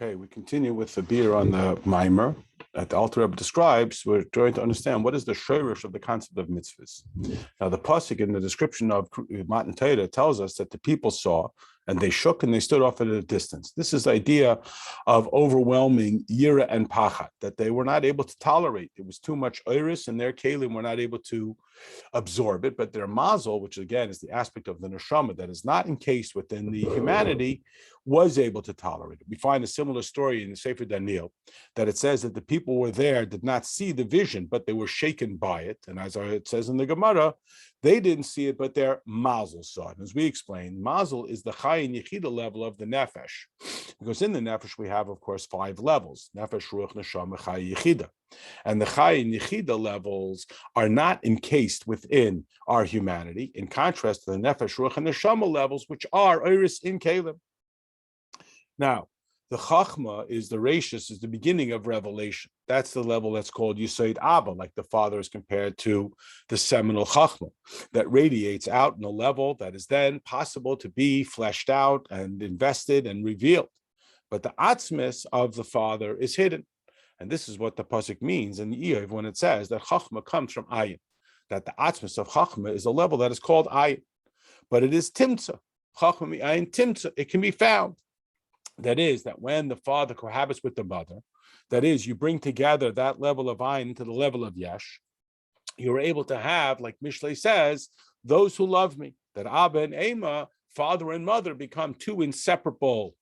Okay, we continue with the beer on the mimer that the Alter Rebbe describes. We're trying to understand what is the shirish of the concept of mitzvahs. Now, the pasuk in the description of Matan Torah tells us that the people saw and they shook and they stood off at a distance. This is the idea of overwhelming Yirah and pachat, that they were not able to tolerate. It was too much iris, and their kelim were not able to absorb it. But their mazel, which again is the aspect of the neshama that is not encased within the humanity, was able to tolerate it. We find a similar story in the Sefer Daniel, that it says that the people were there, did not see the vision, but they were shaken by it. And as it says in the Gemara, they didn't see it, but their mazel saw it. As we explained, mazel is the chai and yechida level of the nefesh. Because in the nefesh, we have, of course, 5 levels: nefesh, ruach, neshama, chai, yechida. And the chai and yechida levels are not encased within our humanity, in contrast to the nefesh, ruach, and neshama levels, which are iris in kelim. Now, the chachma is the rashis, is the beginning of revelation. That's the level that's called Yisod Abba, like the father is compared to the seminal chachma that radiates out in a level that is then possible to be fleshed out and invested and revealed. But the atzmis of the father is hidden. And this is what the pasuk means in Eiv when it says that chachma comes from ayin, that the atzmis of chachma is a level that is called ayin. But it is timtza. Chachma mi ayin timtza. It can be found. That is, that when the father cohabits with the mother, that is, you bring together that level of ayin into the level of yesh, you're able to have, like Mishlei says, those who love me, that Abba and Ema, father and mother, become 2 inseparable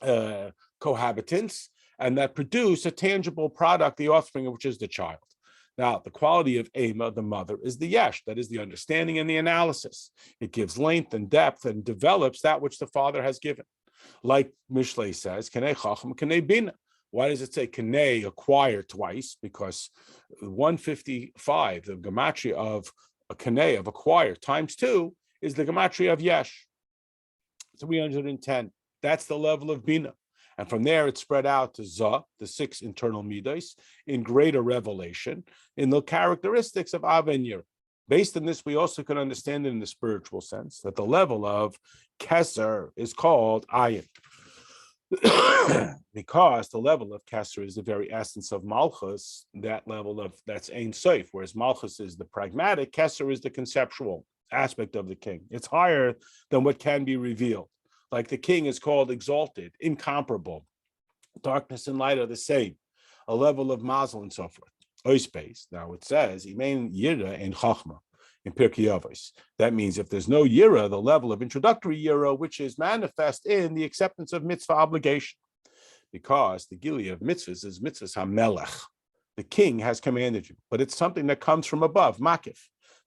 cohabitants, and that produce a tangible product, the offspring of which is the child. Now, the quality of Ema, the mother, is the yesh, that is the understanding and the analysis. It gives length and depth and develops that which the father has given. Like Mishlei says, Kanei Chacham, Kanei Bina. Why does it say Kanei acquire twice? Because 155, the gematria of a Kanei, of acquire, times 2, is the gematria of Yesh. 310. That's the level of Bina. And from there, it's spread out to Zah, the 6 internal midas, in greater revelation, in the characteristics of Abba and Yirah. Based on this, we also can understand it in the spiritual sense, that the level of Keser is called Ayin. Because the level of Keser is the very essence of Malchus, that level of, that's Ein Sof, whereas Malchus is the pragmatic, Keser is the conceptual aspect of the king. It's higher than what can be revealed. Like the king is called exalted, incomparable. Darkness and light are the same, a level of mazel and so forth. Space. Now it says, Imein Yirah and Chachma in Pirkei Avos. That means if there's no Yirah, the level of introductory Yirah, which is manifest in the acceptance of mitzvah obligation. Because the Gilui of mitzvahs is mitzvahs hamelech. The king has commanded you, but it's something that comes from above, Mקיף.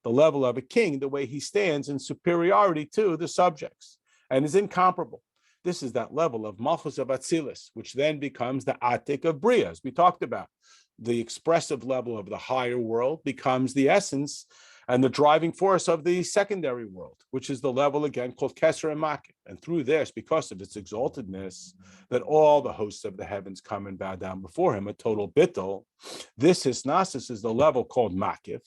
The level of a king, the way he stands in superiority to the subjects, and is incomparable. This is that level of Malchus of Atzilus, which then becomes the Atik of Bria, as we talked about. The expressive level of the higher world becomes the essence and the driving force of the secondary world, which is the level again called Keser and Mקיף. And through this, because of its exaltedness, that all the hosts of the heavens come and bow down before him, a total bittul. This hisnasis is the level called Mקיף,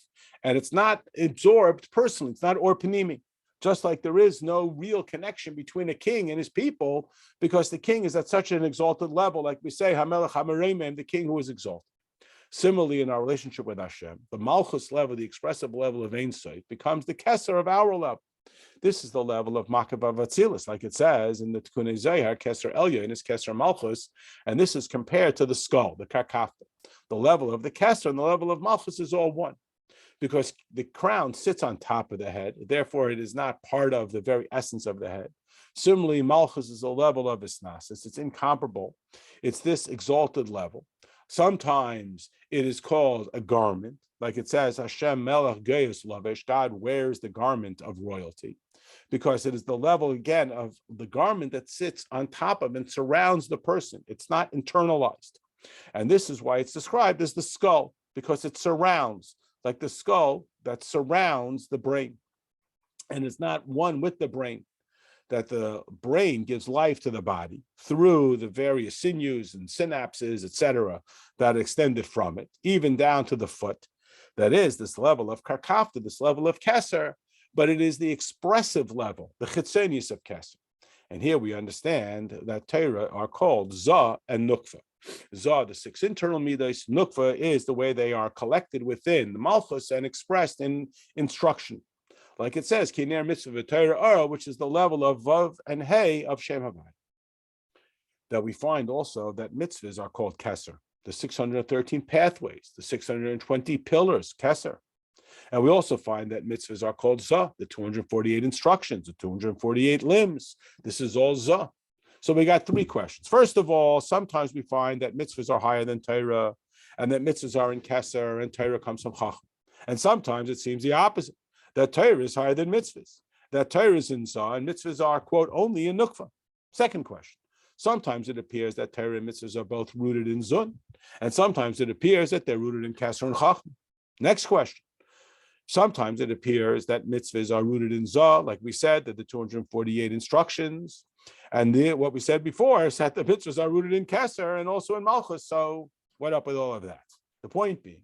and it's not absorbed personally. It's not orpanimi. Just like there is no real connection between a king and his people, because the king is at such an exalted level, like we say, Hamelech Hameremem, the king who is exalted. Similarly, in our relationship with Hashem, the Malchus level, the expressive level of Ein Sof, becomes the Keser of our level. This is the level of Makav Atzilus, like it says in the Tikkunei Zohar, Keser Elyon is Keser Malchus, and this is compared to the skull, the Karkafta. The level of the Keser and the level of Malchus is all one, because the crown sits on top of the head, therefore it is not part of the very essence of the head. Similarly, Malchus is a level of Isnasis, it's incomparable. It's this exalted level. Sometimes it is called a garment, like it says, Hashem Melech Geius Lavesh, God wears the garment of royalty, because it is the level, again, of the garment that sits on top of and surrounds the person. It's not internalized. And this is why it's described as the skull, because it surrounds, like the skull that surrounds the brain. And it's not one with the brain, that the brain gives life to the body through the various sinews and synapses, etc., that extended from it, even down to the foot. That is this level of karkafta, this level of keser, but it is the expressive level, the chitzonius of keser. And here we understand that Torah are called Zah and Nukva. Zah, the 6 internal midas, Nukva is the way they are collected within the Malchus and expressed in instruction. Like it says, Kiner mitzvah Torah, which is the level of Vav and Hey of Shem Havai. That we find also that mitzvahs are called Keser, the 613 pathways, the 620 pillars, Keser. And we also find that mitzvahs are called Zah, the 248 instructions, the 248 limbs. This is all Zah. So we got 3 questions. First of all, sometimes we find that mitzvahs are higher than Torah, and that mitzvahs are in Keser, and Torah comes from Chachma. And sometimes it seems the opposite, that Torah is higher than mitzvahs, that Torah is in Zah, and mitzvahs are, quote, only in Nukva. Second question. Sometimes it appears that Torah and mitzvahs are both rooted in Zun, and sometimes it appears that they're rooted in Keser and Chachma. Next question. Sometimes it appears that mitzvahs are rooted in Zah, like we said, that the 248 instructions. And what we said before is that the mitzvahs are rooted in Keser and also in Malchus. So what up with all of that? The point being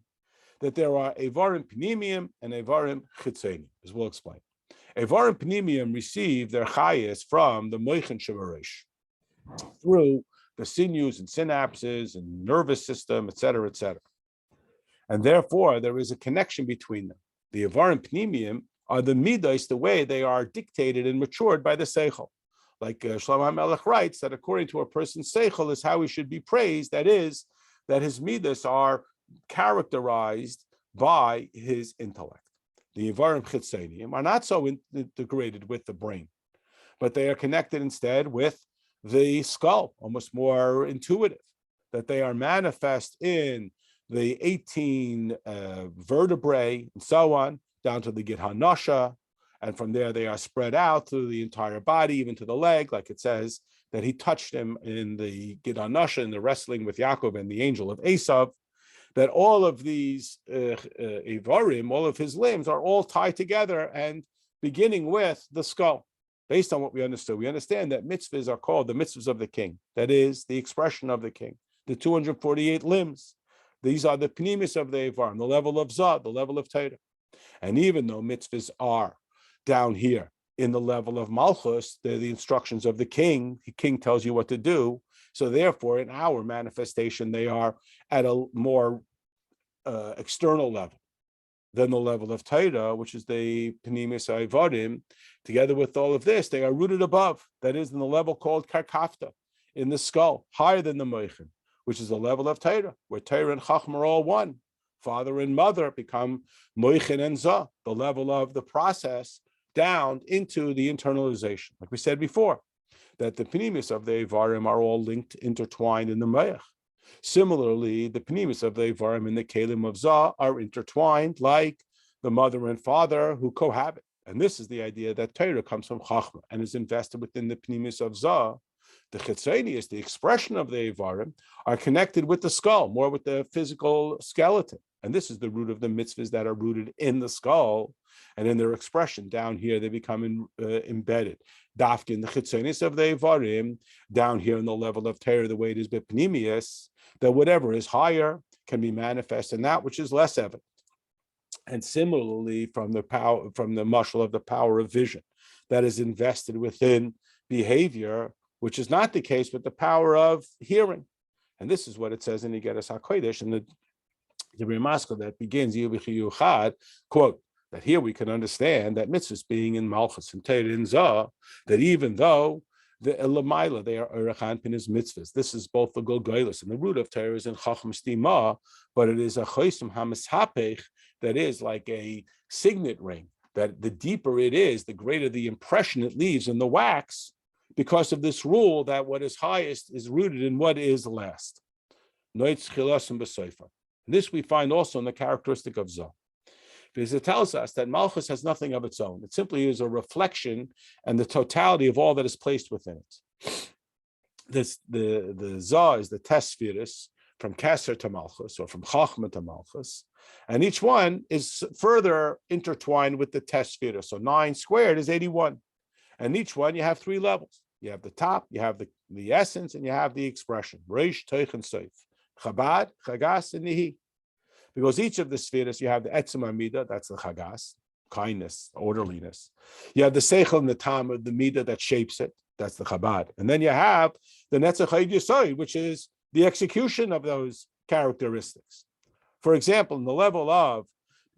that there are Evarim Pnimium and Evarim Chitzonium, as we'll explain. Evarim Pnimium receive their chayas from the Moichin Shemaresh, through the sinews and synapses and nervous system, etc., etc. And therefore, there is a connection between them. The Evarim Pnimium are the midas, the way they are dictated and matured by the seichel. Like Shlomo HaMelech writes that according to a person's seichel is how he should be praised. That is, that his midas are characterized by his intellect. The Evarim Chitzonium are not so integrated with the brain, but they are connected instead with the skull, almost more intuitive, that they are manifest in the 18 vertebrae and so on, down to the Git HaNasha, and from there they are spread out through the entire body, even to the leg, like it says that he touched him in the Git HaNasha, in the wrestling with Yaakov and the angel of Esav, that all of these Evarim, all of his limbs are all tied together and beginning with the skull. Based on what we understood, we understand that mitzvahs are called the mitzvahs of the king, that is, the expression of the king, the 248 limbs. These are the pnimis of the Evarim, the level of Zah, the level of Torah. And even though mitzvahs are down here in the level of Malchus, they're the instructions of the king tells you what to do. So therefore, in our manifestation, they are at a more external level than the level of Torah, which is the pnimis Evarim. Together with all of this, they are rooted above, that is, in the level called Karkafta, in the skull, higher than the Moichin, which is the level of Torah, where Torah and Chachma are all one. Father and mother become Moichin and Zah, the level of the process down into the internalization. Like we said before, that the pnimis of the Evarim are all linked, intertwined in the Me'ach. Similarly, the pnimis of the Evarim and the Kalim of Zah are intertwined like the mother and father who cohabit. And this is the idea that Torah comes from Chachma and is invested within the pnimis of Zah. The Chitzonius, the expression of the Evarim, are connected with the skull, more with the physical skeleton. And this is the root of the mitzvahs that are rooted in the skull. And in their expression down here, they become embedded. Dafkin, the Chitzonius of the Evarim, down here in the level of Torah, the way it is bepnimius, that whatever is higher can be manifest in that which is less evident. And similarly, from the mashal of the power of vision that is invested within behavior, which is not the case with the power of hearing. And this is what it says in Igeres HaKodesh, in the Remaskal that begins, quote, that here we can understand that mitzvahs being in Malchus and Torah and Zah, that even though the Elamaila, they are Erechan Pinas mitzvahs. This is both the Golgolis, and the root of Torah is in Chacham Stima, but it is a Chosim HaMishapech, that is like a signet ring, that the deeper it is, the greater the impression it leaves in the wax, because of this rule that what is highest is rooted in what is last. This we find also in the characteristic of Zah, because it tells us that Malchus has nothing of its own. It simply is a reflection and the totality of all that is placed within it. The Zah is the Tesfiris, from Keser to Malchus, or from Chachma to Malchus, and each one is further intertwined with the Tesfiris. So 9 squared is 81, and each one you have 3 levels. You have the top, you have the essence, and you have the expression. Reish, Teich, and Seif. Chabad, Chagas, and Nihi. Because each of the spheres, you have the Etzem Amida, that's the Chagas, kindness, orderliness. You have the Seichel and the Tam of the Mida that shapes it. That's the Chabad. And then you have the Netzach Yisod, which is the execution of those characteristics. For example, in the level of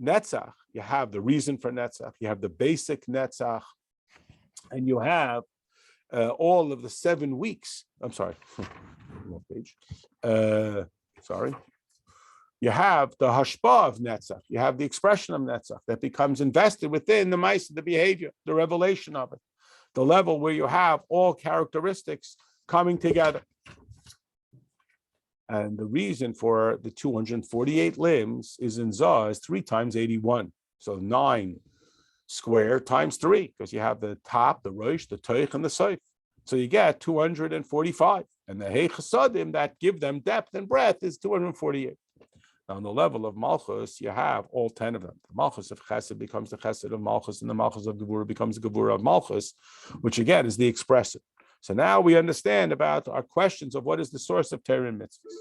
Netzach, you have the reason for Netzach, you have the basic Netzach, and you have all of the 7 weeks. I'm sorry, wrong page. You have the hashpah of Netzach. You have the expression of Netzach that becomes invested within the mice, the behavior, the revelation of it. The level where you have all characteristics coming together. And the reason for the 248 limbs is in Zah is 3 times 81. So 9 squared times 3, because you have the top, the rosh, the toich, and the seif. So you get 245. And the hey chasadim that give them depth and breadth is 248. Now, on the level of Malchus, you have all 10 of them. The Malchus of Chesed becomes the Chesed of Malchus, and the Malchus of Gevurah becomes the Gevurah of Malchus, which again is the expressive. So now we understand about our questions of what is the source of Torah and mitzvahs.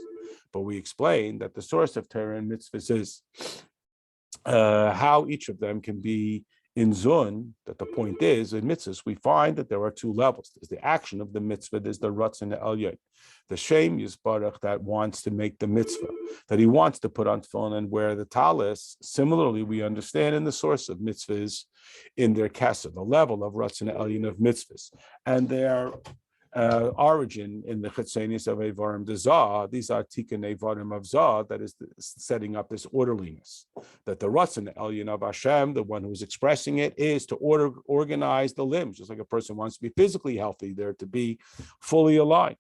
But we explained that the source of Torah and mitzvahs is how each of them can be in Zun, that the point is, in mitzvahs, we find that there are 2 levels. There's the action of the mitzvah, there's the Ratzon Elyon. The Shem is Baruch that wants to make the mitzvah, that he wants to put on tefillin and wear the talis. Similarly, we understand in the source of mitzvahs in their kesa, the level of Ratzon Elyon of mitzvahs, and their origin in the Chetzenis of Evarim de Zah. These are Tikkun Evarim of Zah, that is setting up this orderliness. That the Ratzon Elyon of Hashem, the one who's expressing it, is to organize the limbs, just like a person wants to be physically healthy, they're to be fully aligned.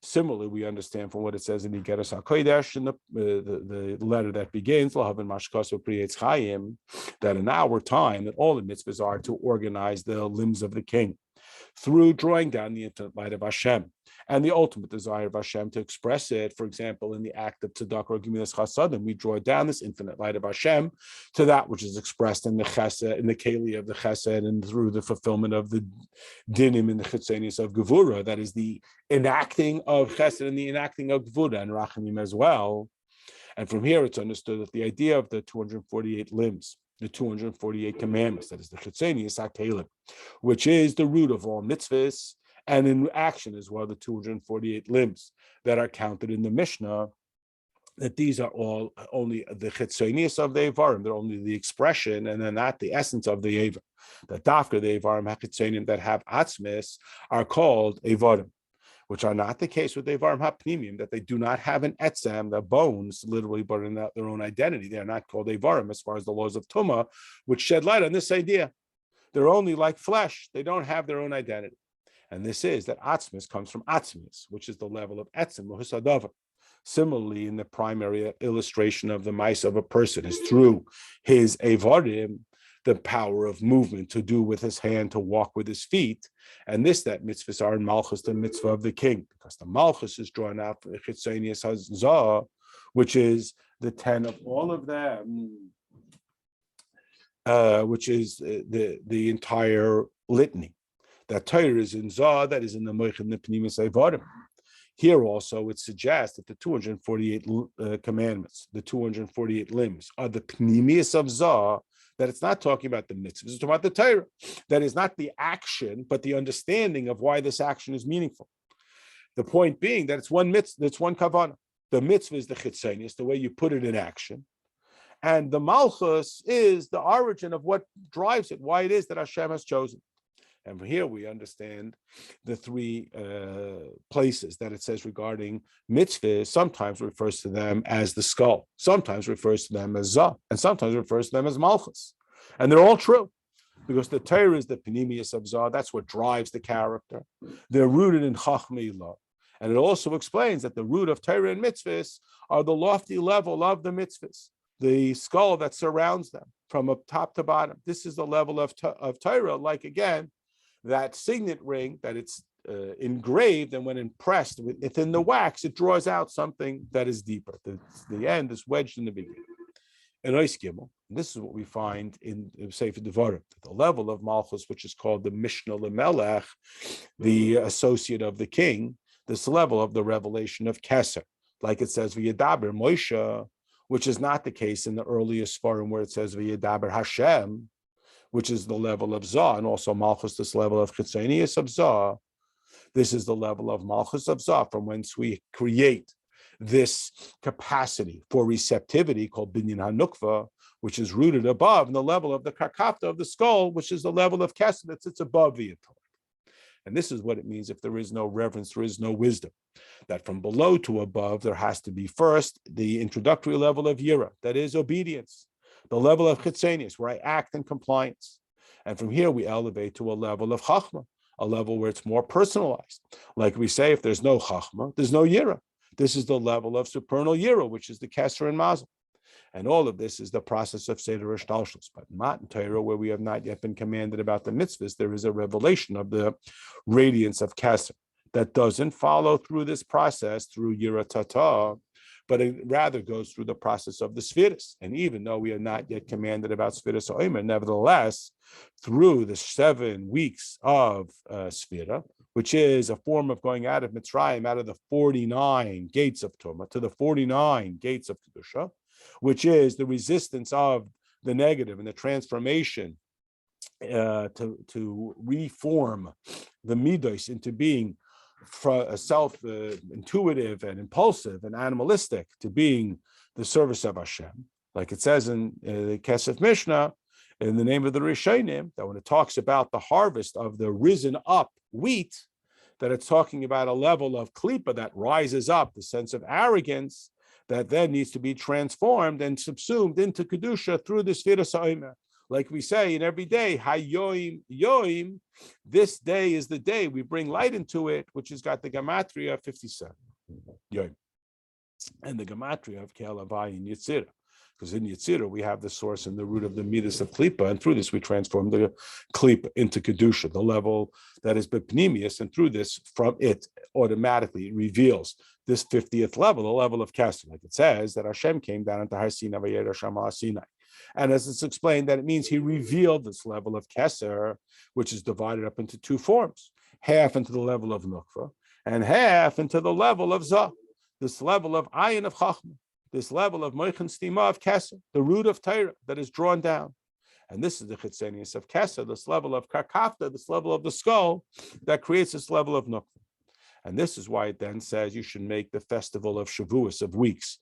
Similarly, we understand from what it says in Igeras HaKodesh, in the letter that begins, L'havin Mashkaso Priyetz Chaim, that in our time, that all the mitzvahs are to organize the limbs of the king through drawing down the infinite light of Hashem and the ultimate desire of Hashem to express it. For example, in the act of tzedakah or gemilas chasadim, we draw down this infinite light of Hashem to that which is expressed in the chesed, in the keli of the chesed, and through the fulfillment of the dinim in the chitzenis of gevurah. That is the enacting of chesed and the enacting of gevurah and rachamim as well. And from here, it's understood that the idea of the 248 limbs, the 248 commandments, that is the chitzenis hakelim, which is the root of all mitzvahs, and in action as well, the 248 limbs that are counted in the Mishnah, that these are all only the chitzonius of the Evarim, they're only the expression, and they're not the essence of the Evarim. The dafka, the Evarim hachitzonium that have atzmis, are called Evarim, which are not the case with the Evarim hapnimim, that they do not have an etzem, the bones, literally, but in their own identity. They are not called Evarim as far as the laws of Tumah, which shed light on this idea. They're only like flesh. They don't have their own identity. And this is that atzmis comes from atzmis, which is the level of etzem, muhusadavar. Similarly, in the primary illustration of the mice of a person is through his evarim, the power of movement to do with his hand, to walk with his feet. And that mitzvahs are in Malchus, the mitzvah of the king, because the Malchus is drawn out for Chitzonius Hazah, which is the 10 of all of them, which is the entire litany. That Torah is in Zah, that is in the Moich and the Pnimis Evarim. Here also, it suggests that the 248 commandments, the 248 limbs, are the Pnimius of Zah, that it's not talking about the mitzvahs, it's talking about the Torah. That is not the action, but the understanding of why this action is meaningful. The point being that it's one mitzvah, it's one kavanah. The mitzvah is the chitzonius, the way you put it in action. And the malchus is the origin of what drives it, why it is that Hashem has chosen. And here we understand the 3 places that it says regarding mitzvahs, sometimes refers to them as the skull, sometimes refers to them as Zah, and sometimes refers to them as Malchus. And they're all true, because the Torah is the Panemius of Zah, that's what drives the character. They're rooted in Chachma. And it also explains that the root of Torah and mitzvahs are the lofty level of the mitzvahs, the skull that surrounds them from up top to bottom. This is the level of Torah, like again, that signet ring, that it's engraved, and when impressed within the wax, it draws out something that is deeper. The end is wedged in the beginning. And this is what we find in Sefer Devarim, the level of Malchus, which is called the Mishnah Lemelech, the associate of the king, this level of the revelation of Keser, like it says V'yedaber Moshe, which is not the case in the earliest Sfarim where it says V'yedaber Hashem, which is the level of Zah, and also Malchus, this level of Chitzonius of Zah, This is the level of malchus of Zah, from whence we create this capacity for receptivity called binyan hanukva, which is rooted above in the level of the karkafta of the skull, which is the level of kesed that sits above the intellect. And this is what it means: if there is no reverence, there is no wisdom. That from below to above, there has to be first the introductory level of Yirah, that is obedience, the level of chitzenius, where I act in compliance. And from here, we elevate to a level of chachma, a level where it's more personalized. Like we say, if there's no chachma, there's no Yirah. This is the level of supernal Yirah, which is the keser and mazel. And all of this is the process of Seder Ishtalshus. But in Torah, where we have not yet been commanded about the mitzvahs, there is a revelation of the radiance of keser that doesn't follow through this process through Yirah Tata, but it rather goes through the process of the Sfiras. And even though we are not yet commanded about Sfiras Omer, nevertheless, through the 7 weeks of Sfira, which is a form of going out of Mitzrayim, out of the 49 gates of Tumah to the 49 gates of Kedusha, which is the resistance of the negative and the transformation to reform the midos into being self-intuitive and impulsive and animalistic to being the service of Hashem. Like it says in the Kesef Mishnah, in the name of the Rishonim, that when it talks about the harvest of the risen up wheat, that it's talking about a level of klipa that rises up, the sense of arrogance, that then needs to be transformed and subsumed into Kedusha through the Sfira Sa'ima. Like we say in every day, Hayoim Yoim, this day is the day we bring light into it, which has got the Gematria 57. Yoim. And the Gematria of Ke'alavai in Yetzirah. Because in Yetzirah, we have the source and the root of the midas of Klipa, and through this we transform the Klipa into Kedusha, the level that is Bepnimius, and through this, from it, automatically reveals this 50th level, the level of Kesed. Like it says that Hashem came down into Har Sinai, Vayera Hashem ala Sinai. And as it's explained, that it means he revealed this level of Keser, which is divided up into 2 forms, half into the level of Nukva, and half into the level of Zah, this level of Ayin of Chachma, this level of Moichin Stima of Keser, the root of Torah that is drawn down. And this is the chitzenius of Keser, this level of Karkafta, this level of the skull that creates this level of Nukva. And this is why it then says you should make the festival of Shavuos, of weeks.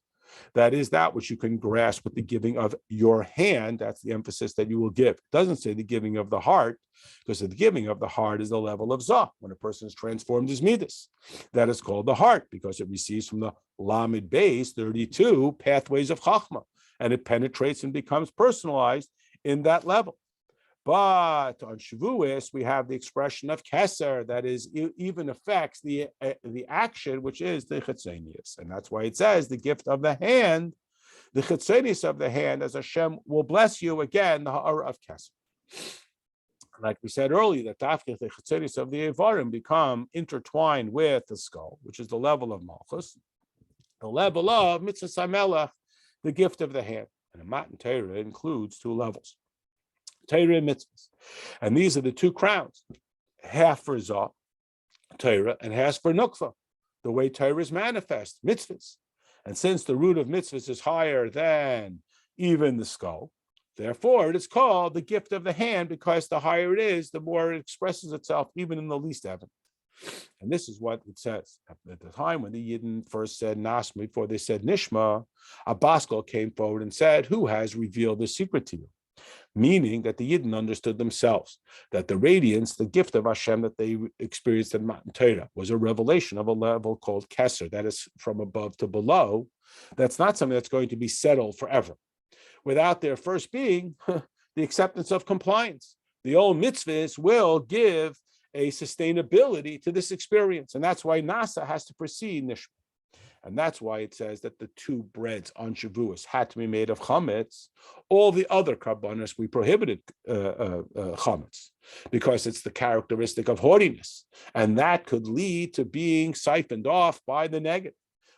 That is that which you can grasp with the giving of your hand. That's the emphasis that you will give. It doesn't say the giving of the heart, because the giving of the heart is the level of Zah, when a person is transformed as Midas. That is called the heart, because it receives from the Lamed Beis 32 pathways of Chachma, and it penetrates and becomes personalized in that level. But on Shavuos, we have the expression of Keser that is even affects the action, which is the chitzenius. And that's why it says the gift of the hand, the chitzenius of the hand, as Hashem will bless you, again, the ha'ara of Keser. Like we said earlier, that the chitzenius of the Evarim become intertwined with the skull, which is the level of Malchus, the level of Mitzvah Samelach, the gift of the hand. And a Matan Torah includes 2 levels. Torah and mitzvahs. And these are the 2 crowns, half for Zah, Torah, and half for Nukva, the way Torah is manifest, mitzvahs. And since the root of mitzvahs is higher than even the skull, therefore it is called the gift of the hand, because the higher it is, the more it expresses itself even in the least heaven. And this is what it says. At the time when the Yidden first said Nasma, before they said Nishma, a Baskal came forward and said, who has revealed the secret to you? Meaning that the Yidden understood themselves, that the radiance, the gift of Hashem that they experienced in Matan Torah was a revelation of a level called Keser, that is from above to below. That's not something that's going to be settled forever, without there first being the acceptance of compliance. The old mitzvahs will give a sustainability to this experience, and that's why Nasa has to precede Nishma. And that's why it says that the 2 breads on Shavuos had to be made of chametz. All the other karbanos, we prohibited chametz, because it's the characteristic of haughtiness. And that could lead to being siphoned off by the negative,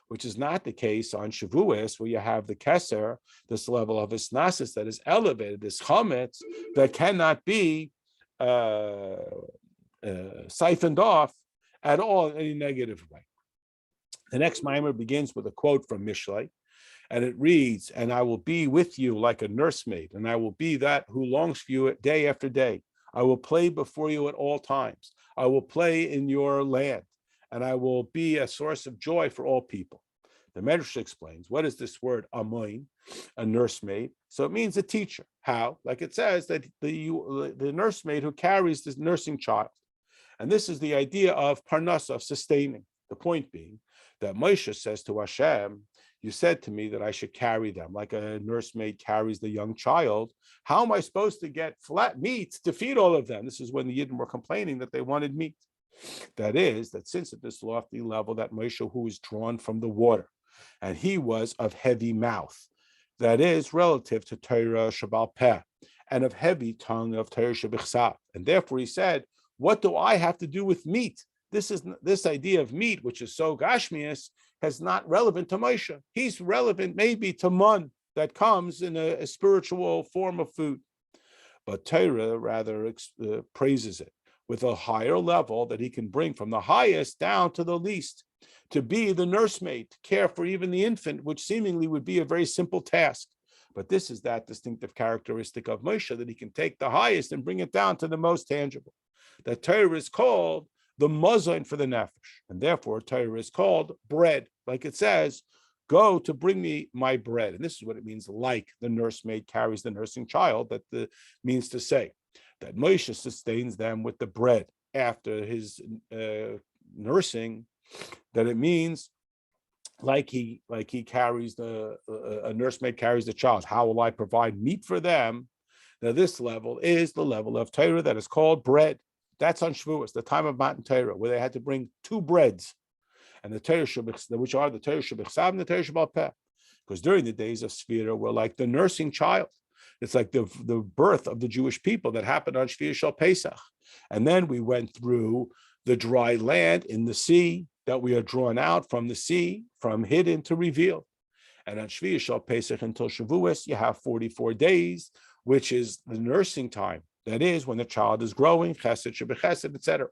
which is not the case on Shavuos, where you have the keser, this level of isnasis that is elevated, this chametz that cannot be siphoned off at all in any negative way. The next mimer begins with a quote from Mishlei, and it reads, and I will be with you like a nursemaid, and I will be that who longs for you day after day. I will play before you at all times. I will play in your land, and I will be a source of joy for all people. The Medrash explains, what is this word amoin, a nursemaid? So it means a teacher. How? Like it says that the nursemaid who carries this nursing child. And this is the idea of parnasa, of sustaining. The point being that Moshe says to Hashem, you said to me that I should carry them like a nursemaid carries the young child. How am I supposed to get flat meat to feed all of them? This is when the Yidden were complaining that they wanted meat. That is, that since at this lofty level that Moshe, who is drawn from the water, and he was of heavy mouth, that is relative to Torah Shabal Peh, and of heavy tongue of Torah Shabichsav. And therefore he said, what do I have to do with meat? This idea of meat, which is so gashmius, is not relevant to Moshe. He's relevant maybe to man that comes in a spiritual form of food. But Torah rather praises it with a higher level that he can bring from the highest down to the least, to be the nursemaid, to care for even the infant, which seemingly would be a very simple task. But this is that distinctive characteristic of Moshe, that he can take the highest and bring it down to the most tangible. That Torah is called the mazon for the nefesh, and therefore Torah is called bread, like it says, go to bring me my bread. And this is what it means, like the nursemaid carries the nursing child, that means to say that Moshe sustains them with the bread after his nursing, that it means like he carries a nursemaid carries the child. How will I provide meat for them? Now this level is the level of Torah that is called bread. That's on Shavuos, the time of Matan Torah, where they had to bring two breads, and the Torah which are the Torah Shabichsav and the Torah Shabal Peh, because during the days of Sefer were like the nursing child. It's like the birth of the Jewish people that happened on Shvi'ah Shel Pesach, and then we went through the dry land in the sea, that we are drawn out from the sea, from hidden to revealed. And on Shvi'ah Shel Pesach until Shavuos, you have 44 days, which is the nursing time. That is when the child is growing, chesed, shebechesed, etc.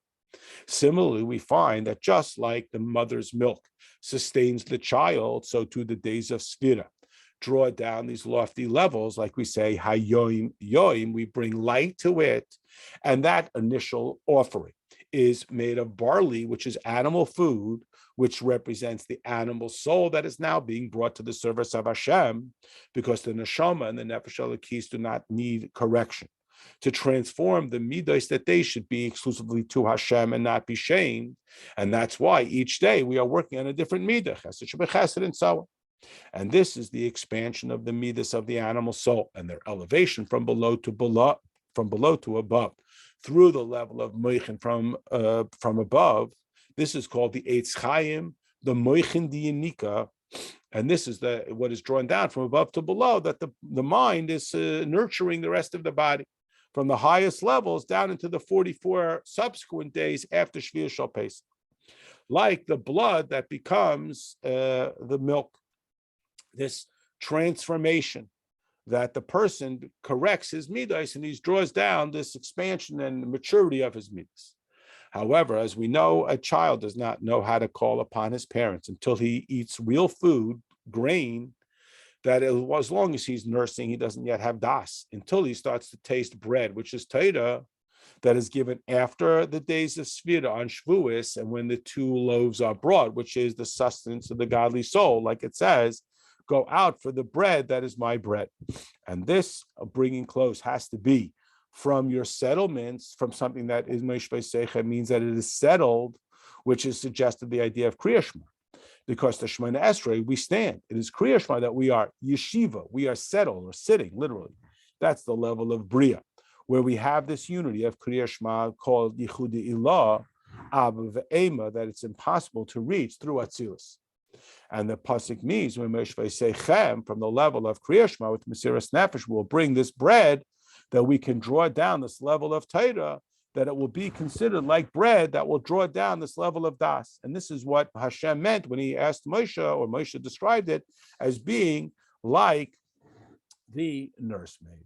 Similarly, we find that just like the mother's milk sustains the child, so too the days of Sfira draw down these lofty levels, like we say, hayoim yoim, we bring light to it, and that initial offering is made of barley, which is animal food, which represents the animal soul that is now being brought to the service of Hashem, because the neshama and the nefesh elokis do not need correction. To transform the midos, that they should be exclusively to Hashem and not be shamed. And that's why each day we are working on a different midah, chesed, shebechesed, and so on. And this is the expansion of the midas of the animal soul and their elevation from below to above, through the level of moichin from above. This is called the Eitz Chaim, the moichin diyanika. And this is what is drawn down from above to below, that the mind is nurturing the rest of the body, from the highest levels down into the 44 subsequent days after Shvi'ah Shel Pesach, like the blood that becomes the milk. This transformation that the person corrects his midas, and he draws down this expansion and maturity of his midas. However, as we know, a child does not know how to call upon his parents until he eats real food, grain, that as long as he's nursing, he doesn't yet have das, until he starts to taste bread, which is Torah, that is given after the days of Sfira on Shavuos, and when the two loaves are brought, which is the sustenance of the godly soul, like it says, go out for the bread that is my bread. And this bringing close has to be from your settlements, from something that is Meishvei Seicha, means that it is settled, which is suggested the idea of Kriya Shema. Because the Shemona Esrei, we stand. It is Kriya Shema that we are yeshiva, we are settled or sitting, literally. That's the level of Bria, where we have this unity of Kriya Shema called Yichudi Ilah, Abba Ve'ema, that it's impossible to reach through Atzilus. And the pasuk means when Meishvei Seichem, from the level of Kriya Shema with Mesiras Nefesh, will bring this bread, that we can draw down this level of Torah, that it will be considered like bread that will draw down this level of das. And this is what Hashem meant when he asked Moshe, or Moshe described it as being like the nursemaid.